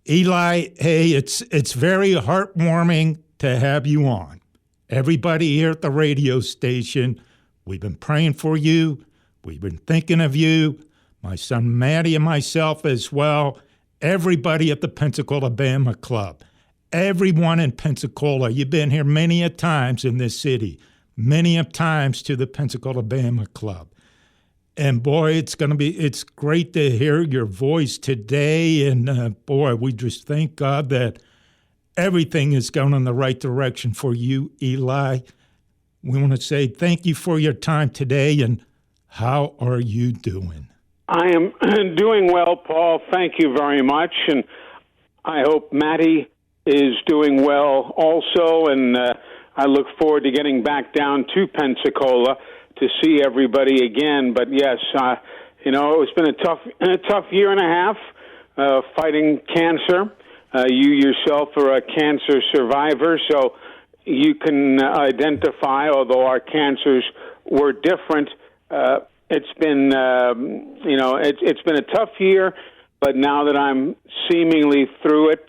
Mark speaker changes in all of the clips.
Speaker 1: Eli, hey, it's very heartwarming to have you on. Everybody here at the radio station, we've been praying for you. We've been thinking of you. My son Maddie and myself as well. Everybody at the Pensacola Bama Club. Everyone in Pensacola. You've been here many a times in this city. Many a times to the Pensacola Bama Club. And boy, it's great to hear your voice today. And boy, we just thank God that everything is going in the right direction for you, Eli. We want to say thank you for your time today. And how are you doing?
Speaker 2: I am doing well, Paul. Thank you very much. And I hope Maddie is doing well also. And I look forward to getting back down to Pensacola to see everybody again. But yes, it's been a tough year and a half fighting cancer. You yourself are a cancer survivor, so you can identify, although our cancers were different. It's been it's been a tough year, but now that I'm seemingly through it,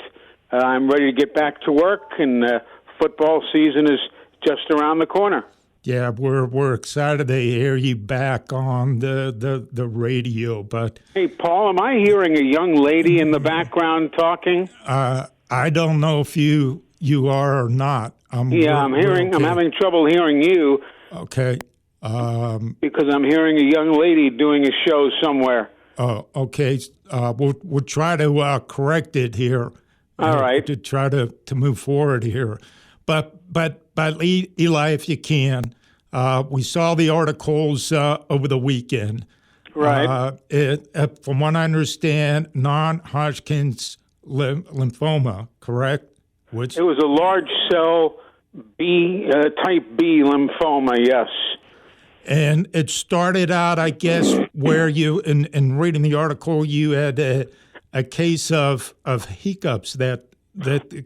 Speaker 2: I'm ready to get back to work, and football season is just around the corner.
Speaker 1: Yeah, we're excited to hear you back on the radio. But
Speaker 2: hey, Paul, am I hearing a young lady in the background talking?
Speaker 1: I don't know if you are or not.
Speaker 2: I'm having trouble hearing you.
Speaker 1: Okay.
Speaker 2: Because I'm hearing a young lady doing a show somewhere.
Speaker 1: Oh, okay. We'll try to correct it here.
Speaker 2: All right.
Speaker 1: To try to move forward here. But Eli, if you can, we saw the articles over the weekend.
Speaker 2: Right.
Speaker 1: From what I understand, non-Hodgkin's lymphoma, correct?
Speaker 2: It was a large cell type B lymphoma, yes.
Speaker 1: And it started out, I guess, where you, in reading the article, you had a case of hiccups that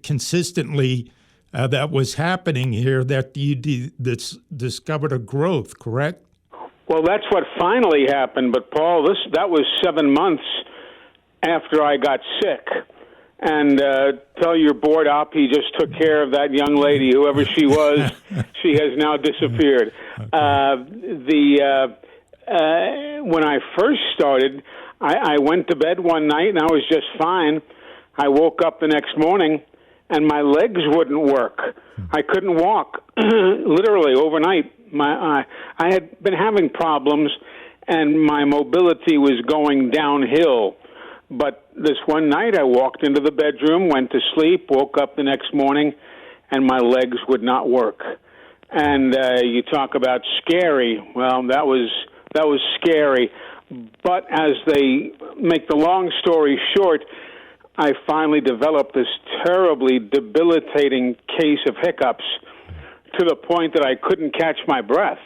Speaker 1: consistently that was happening here, that you discovered a growth, correct?
Speaker 2: Well, that's what finally happened. But, Paul, that was 7 months after I got sick. And tell your board op he just took care of that young lady, whoever she was. She has now disappeared. When I first started, I went to bed one night and I was just fine. I woke up the next morning and my legs wouldn't work. I couldn't walk, literally overnight. I had been having problems and my mobility was going downhill. But this one night I walked into the bedroom, went to sleep, woke up the next morning, and my legs would not work. And you talk about scary. Well, that was scary. But as they make the long story short, I finally developed this terribly debilitating case of hiccups to the point that I couldn't catch my breath.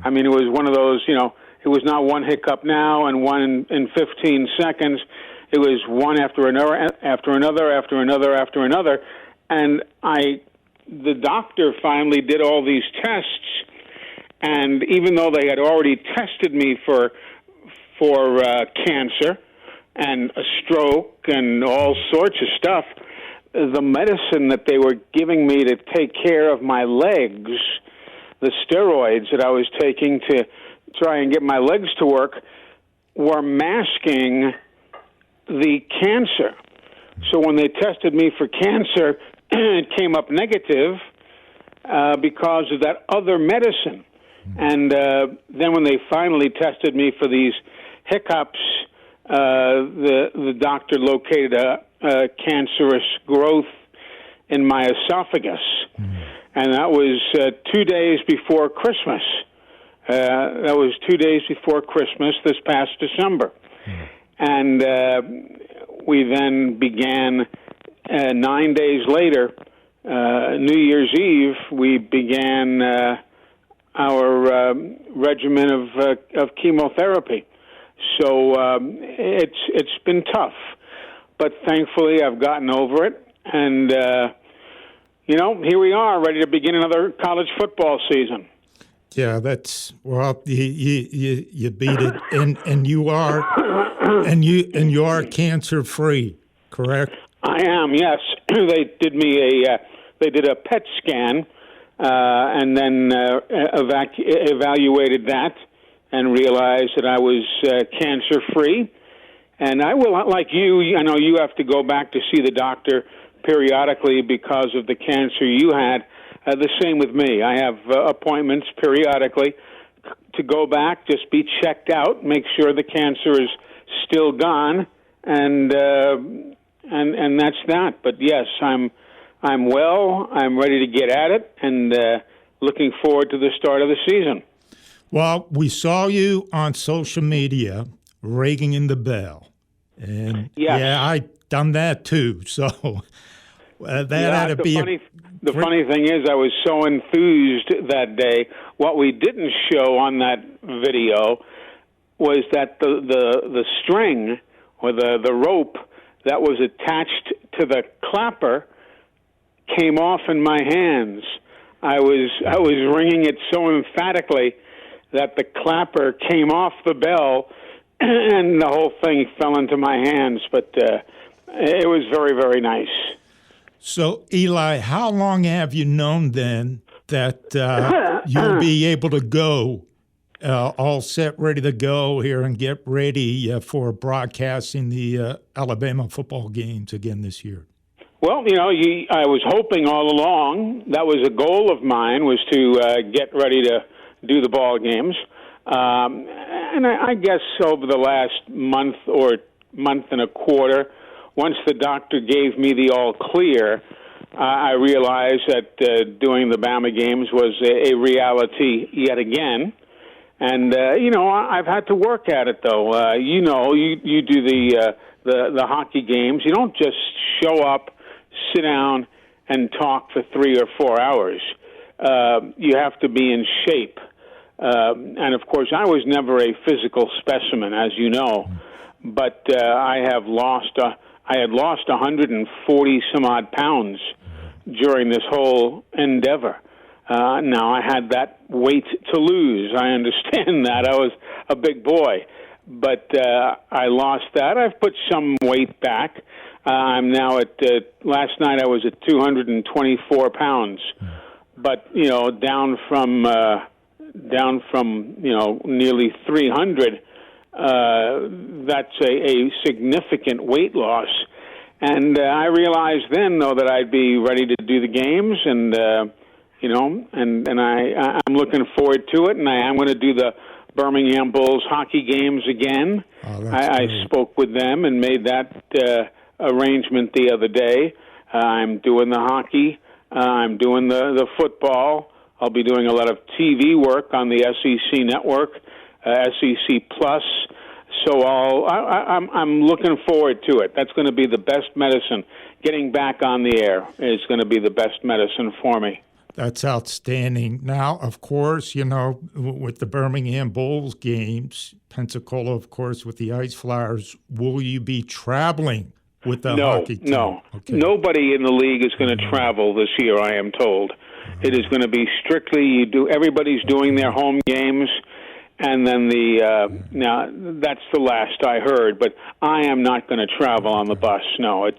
Speaker 2: I mean, it was one of those, it was not one hiccup now and one in 15 seconds. It was one after another, after another, after another, after another. And the doctor finally did all these tests. And even though they had already tested me for cancer and a stroke and all sorts of stuff, the medicine that they were giving me to take care of my legs, the steroids that I was taking to try and get my legs to work, were masking the cancer. So when they tested me for cancer, it came up negative because of that other medicine. And then when they finally tested me for these hiccups, the doctor located a cancerous growth in my esophagus. And that was 2 days before Christmas. That was 2 days before Christmas this past December. And we then began 9 days later, New Year's Eve, we began our regimen of chemotherapy. So it's been tough, but thankfully I've gotten over it, and here we are, ready to begin another college football season.
Speaker 1: Yeah, you beat it, and you are cancer free, correct?
Speaker 2: I am, yes. They did a PET scan, and then evaluated that and realized that I was cancer-free. And I will, like you, I know you have to go back to see the doctor periodically because of the cancer you had. The same with me. I have appointments periodically to go back, just be checked out, make sure the cancer is still gone, and that's that. But yes, I'm well. I'm ready to get at it, and looking forward to the start of the season.
Speaker 1: Well, we saw you on social media ringing in the bell, and yeah, I done that too. So that had to be
Speaker 2: The funny thing is, I was so enthused that day. What we didn't show on that video was that the string or the rope that was attached to the clapper came off in my hands. I was ringing it so emphatically that the clapper came off the bell and the whole thing fell into my hands. But it was very, very nice.
Speaker 1: So, Eli, how long have you known then that you'll be able to go all set, ready to go here and get ready for broadcasting the Alabama football games again this year?
Speaker 2: Well, I was hoping all along, that was a goal of mine, was to get ready to do the ball games. And I guess over the last month or month and a quarter, once the doctor gave me the all clear, I realized that doing the Bama games was a reality yet again. And, I've had to work at it, though. You do the hockey games. You don't just show up, sit down, and talk for 3 or 4 hours. You have to be in shape. And, of course, I was never a physical specimen, as you know. But I had lost 140 some odd pounds during this whole endeavor. Now I had that weight to lose. I understand that. I was a big boy, but I lost that. I've put some weight back. I'm now at, last night I was at 224 pounds, but, down from nearly 300. That's a significant weight loss. And I realized then, though, that I'd be ready to do the games, and I'm looking forward to it, and I am going to do the Birmingham Bulls hockey games again. I spoke with them and made that arrangement the other day. I'm doing the hockey. I'm doing the football. I'll be doing a lot of TV work on the SEC network, SEC Plus. So I'm looking forward to it. That's going to be the best medicine. Getting back on the air is going to be the best medicine for me.
Speaker 1: That's outstanding. Now, of course, with the Birmingham Bulls games, Pensacola, of course, with the Ice Flyers, will you be traveling with the hockey team?
Speaker 2: No.
Speaker 1: Okay.
Speaker 2: Nobody in the league is going to travel this year, I am told. It is going to be strictly everybody's doing their home games. And then now that's the last I heard, but I am not going to travel on the bus. No,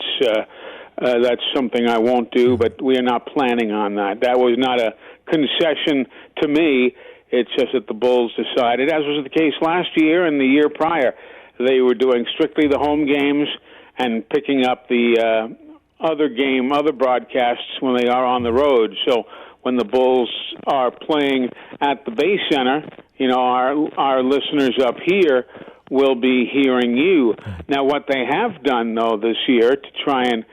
Speaker 2: that's something I won't do, but we are not planning on that. That was not a concession to me. It's just that the Bulls decided, as was the case last year and the year prior, they were doing strictly the home games and picking up the other broadcasts when they are on the road. So when the Bulls are playing at the Bay Center, our listeners up here will be hearing you. Now, what they have done, though, this year to try and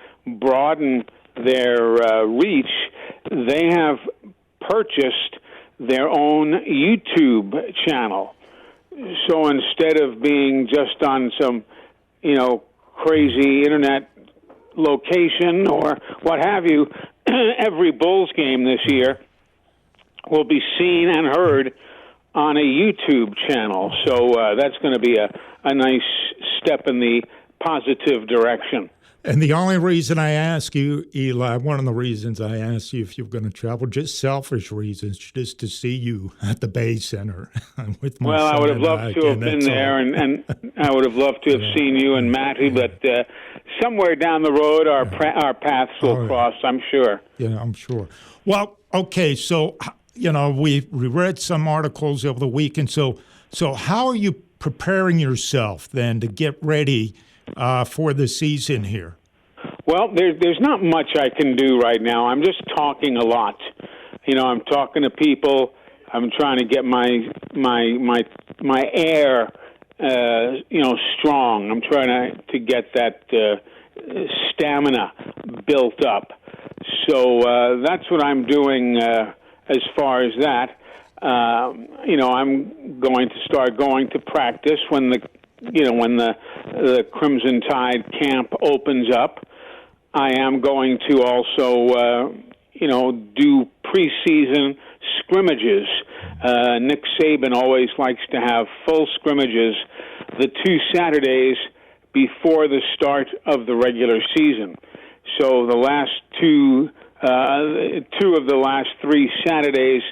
Speaker 2: broaden their reach, they have purchased their own YouTube channel. So instead of being just on some, crazy internet location or what have you, every Bulls game this year will be seen and heard on a YouTube channel. So that's going to be a nice step in the positive direction.
Speaker 1: And the only reason I ask you, Eli, one of the reasons I asked you if you're going to travel, just selfish reasons, just to see you at the Bay Center with my
Speaker 2: Well,
Speaker 1: son
Speaker 2: I would have
Speaker 1: and
Speaker 2: loved to have been there, and I would have loved to have seen you and Matty, but somewhere down the road our paths will cross, I'm sure.
Speaker 1: Yeah, I'm sure. Well, okay, so, we read some articles over the weekend, so how are you preparing yourself then to get ready for the season here?
Speaker 2: Well, there's not much I can do right now. I'm just talking a lot. I'm talking to people. I'm trying to get my air, strong. I'm trying to get that stamina built up. So that's what I'm doing as far as that. I'm going to start going to practice when the Crimson Tide camp opens up. I am going to also, do preseason scrimmages. Nick Saban always likes to have full scrimmages the 2 Saturdays before the start of the regular season. So the last two of the last 3 Saturdays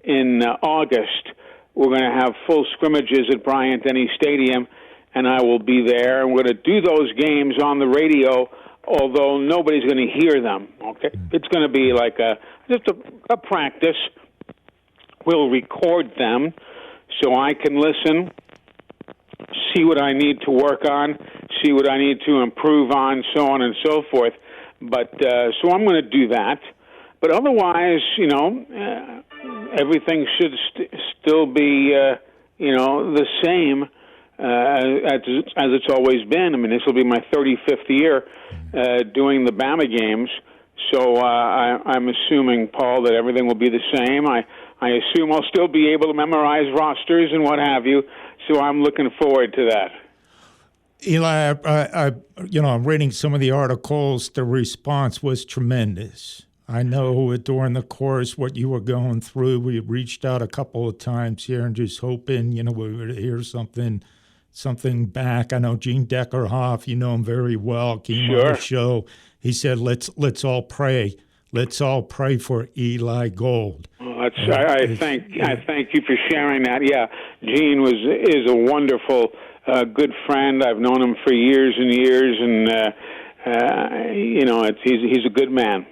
Speaker 2: in August, we're going to have full scrimmages at Bryant-Denny Stadium, and I will be there. And we're going to do those games on the radio, although nobody's going to hear them. Okay, it's going to be like just a practice. We'll record them so I can listen, see what I need to work on, see what I need to improve on, so on and so forth. But so I'm going to do that. But otherwise, everything should still be, the same as it's always been. I mean, this will be my 35th year doing the Bama games. So I'm assuming, Paul, that everything will be the same. I assume I'll still be able to memorize rosters and what have you. So I'm looking forward to that.
Speaker 1: Eli, I'm reading some of the articles. The response was tremendous. I know during the course what you were going through. We reached out a couple of times here and just hoping, we would hear something back. I know Gene Deckerhoff, you know him very well, came on the show. He said, "Let's all pray. Let's all pray for Eli Gold."
Speaker 2: Well, I thank you for sharing that. Yeah, Gene is a wonderful, good friend. I've known him for years and years, and he's a good man.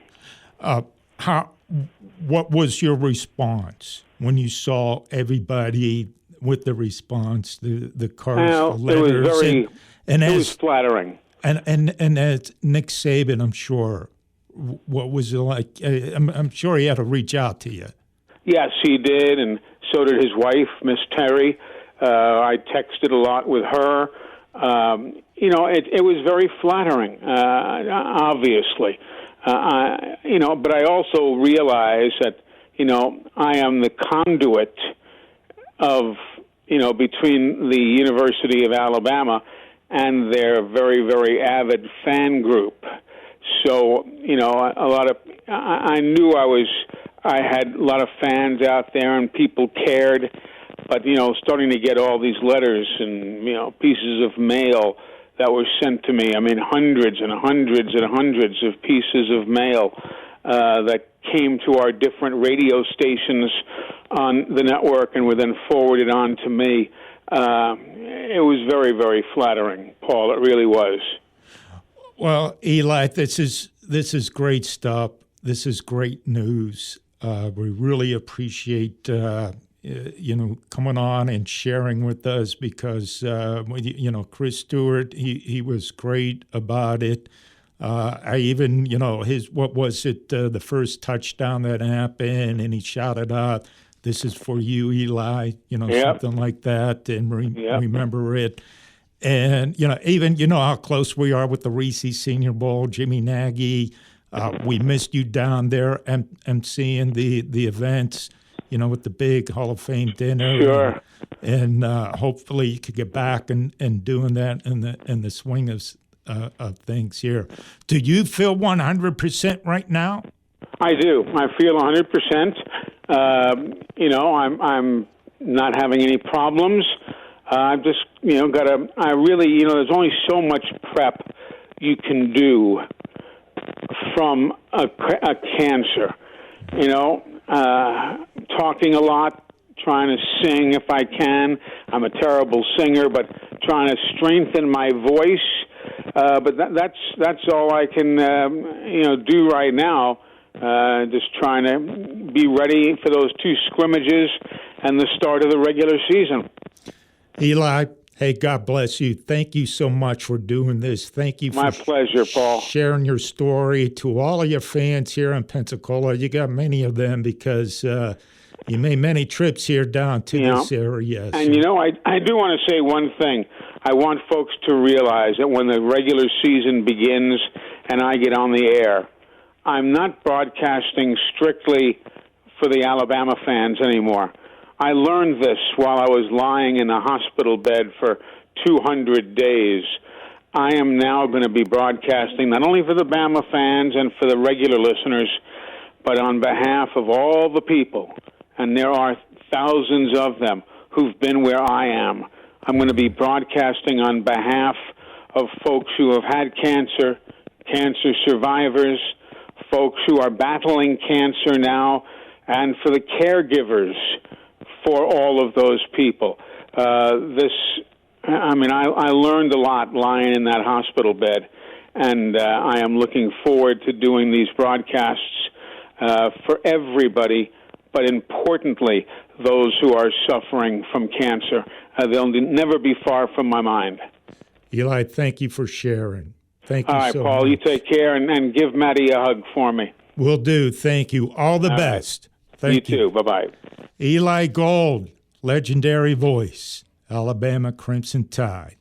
Speaker 1: What was your response when you saw everybody with the response, the cards, the letters?
Speaker 2: It was flattering.
Speaker 1: And as Nick Saban, I'm sure, what was it like? I'm sure he had to reach out to you. Yes,
Speaker 2: he did, and so did his wife, Miss Terry. I texted a lot with her. It was very flattering, obviously. But I also realize that, I am the conduit of, between the University of Alabama and their very, very avid fan group. So, I knew I had a lot of fans out there and people cared, but, starting to get all these letters and, pieces of mail that were sent to me. I mean, hundreds and hundreds and hundreds of pieces of mail that came to our different radio stations on the network and were then forwarded on to me. It was very, very flattering, Paul. It really was.
Speaker 1: Well, Eli, this is great stuff. This is great news. We really appreciate coming on and sharing with us because, Chris Stewart, he was great about it. I even, the first touchdown that happened, and he shouted out, "This is for you, Eli," something like that, and remember it. And, even, how close we are with the Reese Senior Bowl, Jimmy Nagy. We missed you down there and seeing the events, with the big Hall of Fame dinner.
Speaker 2: Sure.
Speaker 1: And hopefully you could get back and doing that in the swing of things here. Do you feel 100% right now?
Speaker 2: I do. I feel 100%. I'm not having any problems. I've just, there's only so much prep you can do from a cancer. You know, talking a lot, trying to sing if I can. I'm a terrible singer, but trying to strengthen my voice. But that's all I can do right now. Just trying to be ready for those 2 scrimmages and the start of the regular season.
Speaker 1: Eli, hey, God bless you. Thank you so much for doing this. Thank you for
Speaker 2: my pleasure, Paul.
Speaker 1: Sharing your story to all of your fans here in Pensacola. You got many of them because you made many trips here down to this area.
Speaker 2: And, I do want to say one thing. I want folks to realize that when the regular season begins and I get on the air, I'm not broadcasting strictly for the Alabama fans anymore. I learned this while I was lying in a hospital bed for 200 days. I am now going to be broadcasting not only for the Bama fans and for the regular listeners, but on behalf of all the people, and there are thousands of them who've been where I am. I'm going to be broadcasting on behalf of folks who have had cancer, cancer survivors, folks who are battling cancer now, and for the caregivers for all of those people. I learned a lot lying in that hospital bed, and I am looking forward to doing these broadcasts for everybody, but importantly, those who are suffering from cancer. They'll never be far from my mind.
Speaker 1: Eli, thank you for sharing. Thank you so much.
Speaker 2: All right, Paul, you take care, and give Maddie a hug for me.
Speaker 1: Will do. Thank you. All the best.
Speaker 2: Right.
Speaker 1: Thank you.
Speaker 2: You too. Bye-bye.
Speaker 1: Eli Gold, legendary voice, Alabama Crimson Tide.